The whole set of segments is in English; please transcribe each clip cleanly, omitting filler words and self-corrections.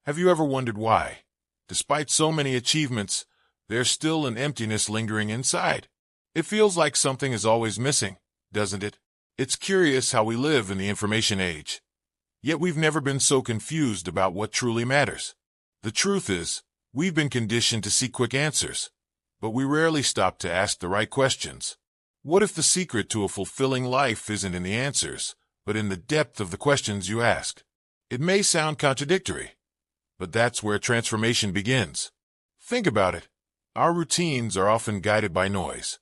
Have you ever wondered why, despite so many achievements, there's still an emptiness lingering inside? It feels like something is always missing, doesn't it? It's curious how we live in the information age. Yet we've never been so confused about what truly matters. The truth is, we've been conditioned to seek quick answers, but we rarely stop to ask the right questions. What if the secret to a fulfilling life isn't in the answers, but in the depth of the questions you ask? It may sound contradictory, but that's where transformation begins. Think about it. Our routines are often guided by noise.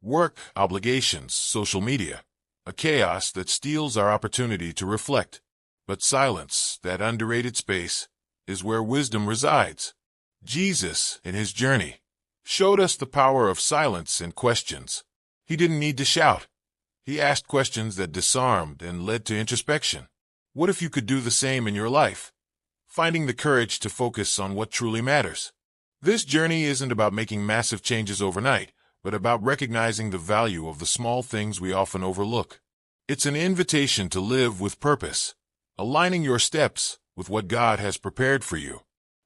Work, obligations, social media, a chaos that steals our opportunity to reflect. But silence, that underrated space, is where wisdom resides. Jesus, in his journey, showed us the power of silence and questions. He didn't need to shout. He asked questions that disarmed and led to introspection. What if you could do the same in your life? Finding the courage to focus on what truly matters. This journey isn't about making massive changes overnight, but about recognizing the value of the small things we often overlook. It's an invitation to live with purpose, aligning your steps with what God has prepared for you.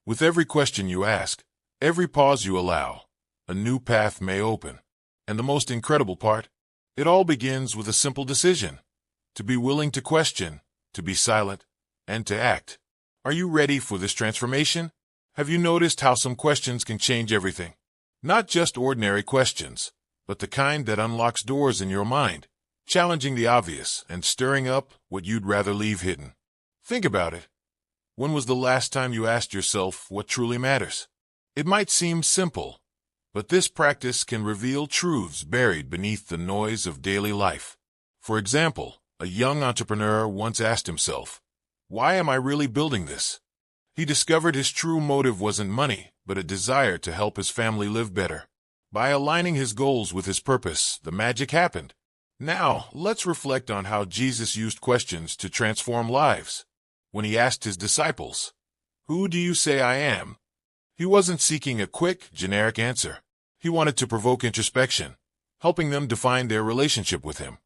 With every question you ask, every pause you allow, a new path may open. And the most incredible part, it all begins with a simple decision: to be willing to question, to be silent, and to act. Are you ready for this transformation? Have you noticed how some questions can change everything? Not just ordinary questions, but the kind that unlocks doors in your mind, challenging the obvious and stirring up what you'd rather leave hidden. Think about it. When was the last time you asked yourself what truly matters? It might seem simple, but this practice can reveal truths buried beneath the noise of daily life. For example, a young entrepreneur once asked himself, "Why am I really building this?" He discovered his true motive wasn't money, but a desire to help his family live better. By aligning his goals with his purpose, the magic happened. Now, let's reflect on how Jesus used questions to transform lives. When he asked his disciples, "Who do you say I am?" he wasn't seeking a quick, generic answer. He wanted to provoke introspection, helping them define their relationship with him.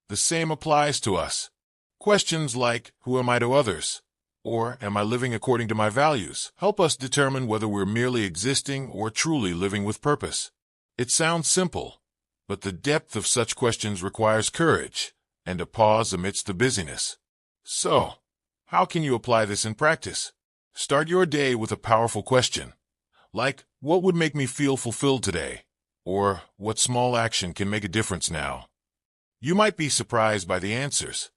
The same applies to us. Questions like, "Who am I to others?" or "Am I living according to my values?" help us determine whether we're merely existing or truly living with purpose. It sounds simple, but the depth of such questions requires courage and a pause amidst the busyness. So, how can you apply this in practice? Start your day with a powerful question, like, "What would make me feel fulfilled today?" or "What small action can make a difference now?" You might be surprised by the answers.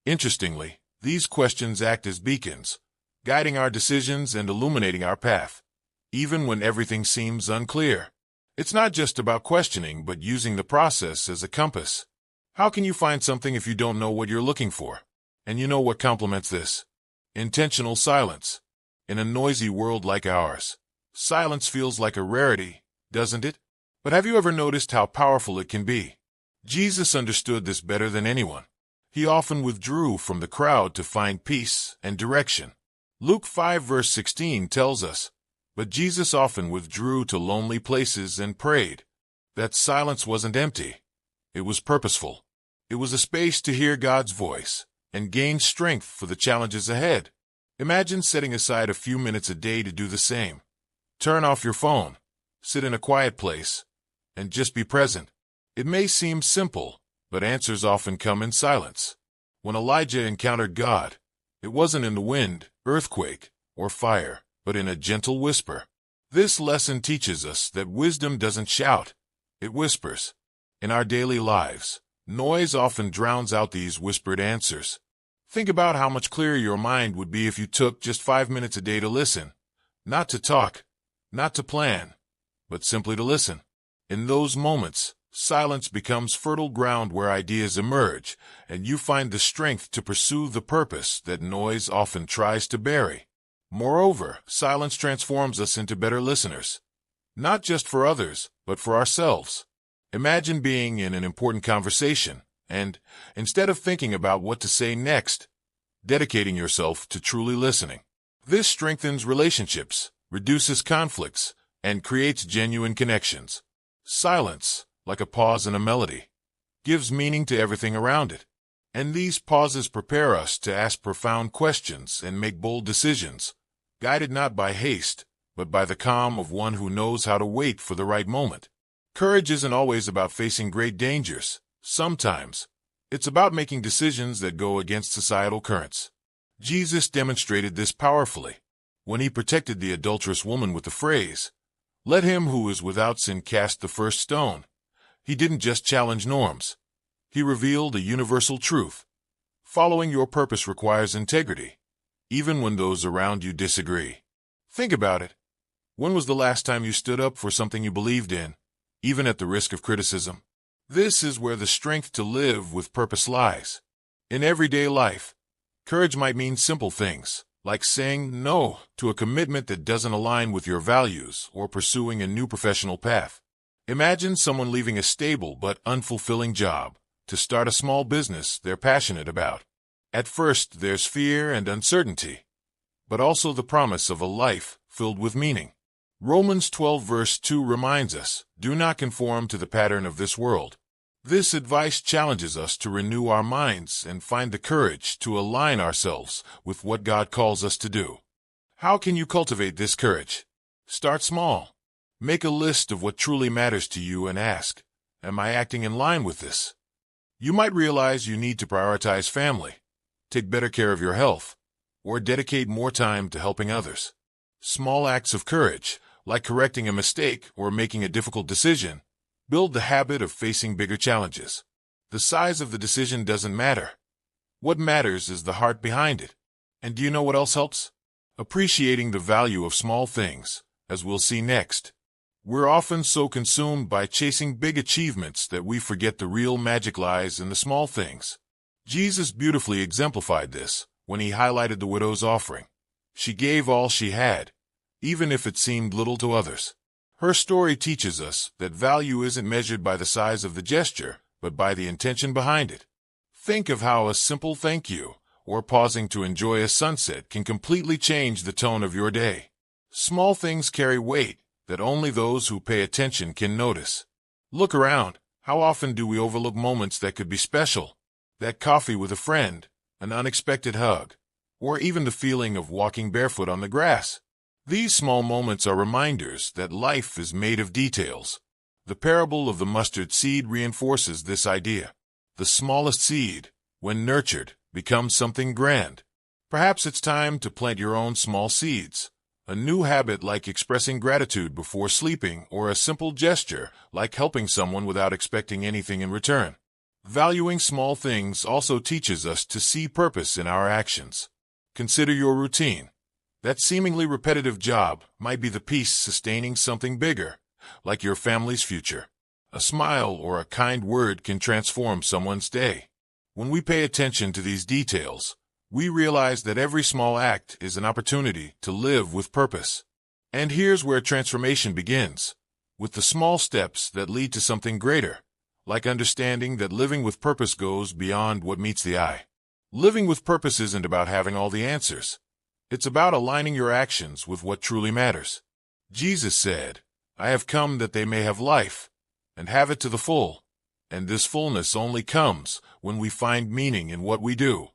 Interestingly, these questions act as beacons, guiding our decisions and illuminating our path, even when everything seems unclear. It's not just about questioning, but using the process as a compass. How can you find something if you don't know what you're looking for? And you know what complements this? Intentional silence. In a noisy world like ours, silence feels like a rarity, doesn't it? But have you ever noticed how powerful it can be? Jesus understood this better than anyone. He often withdrew from the crowd to find peace and direction. Luke 5 verse 16 tells us, "But Jesus often withdrew to lonely places and prayed." That silence wasn't empty. It was purposeful. It was a space to hear God's voice and gain strength for the challenges ahead. Imagine setting aside a few minutes a day to do the same. Turn off your phone, sit in a quiet place, and just be present. It may seem simple, but answers often come in silence. When Elijah encountered God, it wasn't in the wind, earthquake, or fire, but in a gentle whisper. This lesson teaches us that wisdom doesn't shout, it whispers. In our daily lives, noise often drowns out these whispered answers. Think about how much clearer your mind would be if you took just 5 minutes a day to listen. Not to talk, not to plan, but simply to listen. In those moments, silence becomes fertile ground where ideas emerge, and you find the strength to pursue the purpose that noise often tries to bury. Moreover, silence transforms us into better listeners, not just for others, but for ourselves. Imagine being in an important conversation, and, instead of thinking about what to say next, dedicating yourself to truly listening. This strengthens relationships, reduces conflicts, and creates genuine connections. Silence, like a pause in a melody, gives meaning to everything around it. And these pauses prepare us to ask profound questions and make bold decisions, guided not by haste, but by the calm of one who knows how to wait for the right moment. Courage isn't always about facing great dangers. Sometimes, it's about making decisions that go against societal currents. Jesus demonstrated this powerfully when he protected the adulterous woman with the phrase, "Let him who is without sin cast the first stone." He didn't just challenge norms. He revealed a universal truth. Following your purpose requires integrity, even when those around you disagree. Think about it. When was the last time you stood up for something you believed in, even at the risk of criticism? This is where the strength to live with purpose lies. In everyday life, courage might mean simple things, like saying no to a commitment that doesn't align with your values or pursuing a new professional path. Imagine someone leaving a stable but unfulfilling job to start a small business they're passionate about. At first, there's fear and uncertainty, but also the promise of a life filled with meaning. Romans 12 verse 2 reminds us, "Do not conform to the pattern of this world." This advice challenges us to renew our minds and find the courage to align ourselves with what God calls us to do. How can you cultivate this courage? Start small. Make a list of what truly matters to you and ask, "Am I acting in line with this?" You might realize you need to prioritize family, take better care of your health, or dedicate more time to helping others. Small acts of courage, like correcting a mistake or making a difficult decision, build the habit of facing bigger challenges. The size of the decision doesn't matter. What matters is the heart behind it. And do you know what else helps? Appreciating the value of small things, as we'll see next. We're often so consumed by chasing big achievements that we forget the real magic lies in the small things. Jesus beautifully exemplified this when he highlighted the widow's offering. She gave all she had, even if it seemed little to others. Her story teaches us that value isn't measured by the size of the gesture, but by the intention behind it. Think of how a simple thank you or pausing to enjoy a sunset can completely change the tone of your day. Small things carry weight that only those who pay attention can notice. Look around. How often do we overlook moments that could be special? That coffee with a friend, an unexpected hug, or even the feeling of walking barefoot on the grass. These small moments are reminders that life is made of details. The parable of the mustard seed reinforces this idea. The smallest seed, when nurtured, becomes something grand. Perhaps it's time to plant your own small seeds. A new habit like expressing gratitude before sleeping, or a simple gesture like helping someone without expecting anything in return. Valuing small things also teaches us to see purpose in our actions. Consider your routine. That seemingly repetitive job might be the piece sustaining something bigger, like your family's future. A smile or a kind word can transform someone's day. When we pay attention to these details, we realize that every small act is an opportunity to live with purpose. And here's where transformation begins, with the small steps that lead to something greater, like understanding that living with purpose goes beyond what meets the eye. Living with purpose isn't about having all the answers. It's about aligning your actions with what truly matters. Jesus said, "I have come that they may have life, and have it to the full." And this fullness only comes when we find meaning in what we do.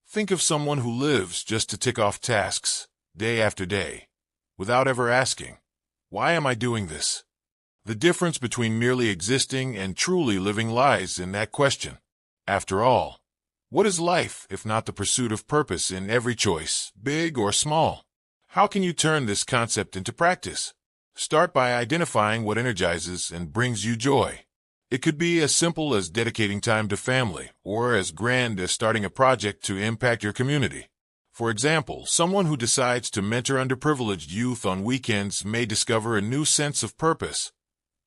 Think of someone who lives just to tick off tasks, day after day, without ever asking, "Why am I doing this?" The difference between merely existing and truly living lies in that question. After all, what is life if not the pursuit of purpose in every choice, big or small? How can you turn this concept into practice? Start by identifying what energizes and brings you joy. It could be as simple as dedicating time to family, or as grand as starting a project to impact your community. For example, someone who decides to mentor underprivileged youth on weekends may discover a new sense of purpose,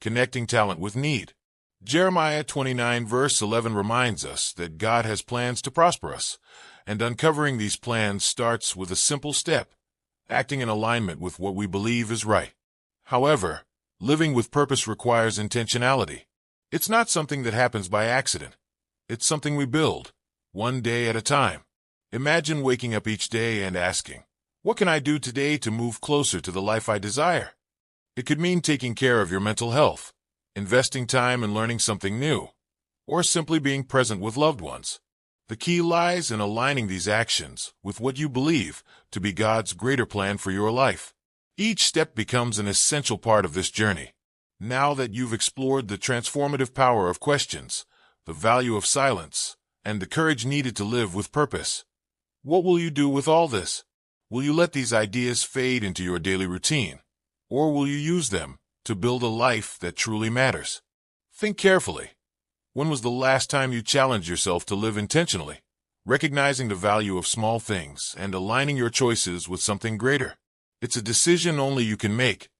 connecting talent with need. Jeremiah 29 verse 11 reminds us that God has plans to prosper us, and uncovering these plans starts with a simple step, acting in alignment with what we believe is right. However, living with purpose requires intentionality. It's not something that happens by accident. It's something we build, one day at a time. Imagine waking up each day and asking, "What can I do today to move closer to the life I desire?" It could mean taking care of your mental health, investing time in learning something new, or simply being present with loved ones. The key lies in aligning these actions with what you believe to be God's greater plan for your life. Each step becomes an essential part of this journey. Now that you've explored the transformative power of questions, the value of silence, and the courage needed to live with purpose, what will you do with all this? Will you let these ideas fade into your daily routine, or will you use them to build a life that truly matters? Think carefully. When was the last time you challenged yourself to live intentionally, recognizing the value of small things and aligning your choices with something greater? It's a decision only you can make,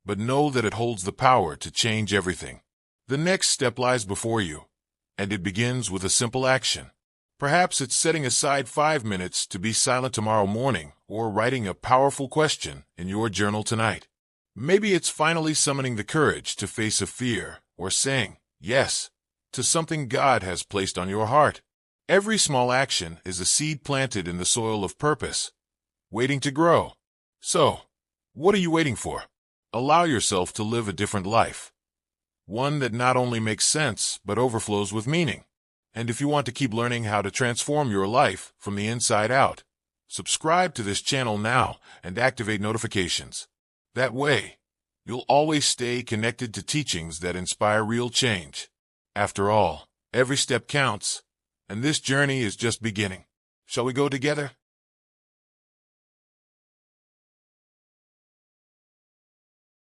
but know that it holds the power to change everything. The next step lies before you, and it begins with a simple action. Perhaps it's setting aside 5 minutes to be silent tomorrow morning or writing a powerful question in your journal tonight. Maybe it's finally summoning the courage to face a fear or saying yes to something God has placed on your heart. Every small action is a seed planted in the soil of purpose, waiting to grow. So, what are you waiting for? Allow yourself to live a different life. One that not only makes sense, but overflows with meaning. And if you want to keep learning how to transform your life from the inside out, subscribe to this channel now and activate notifications. That way, you'll always stay connected to teachings that inspire real change. After all, every step counts, and this journey is just beginning. Shall we go together?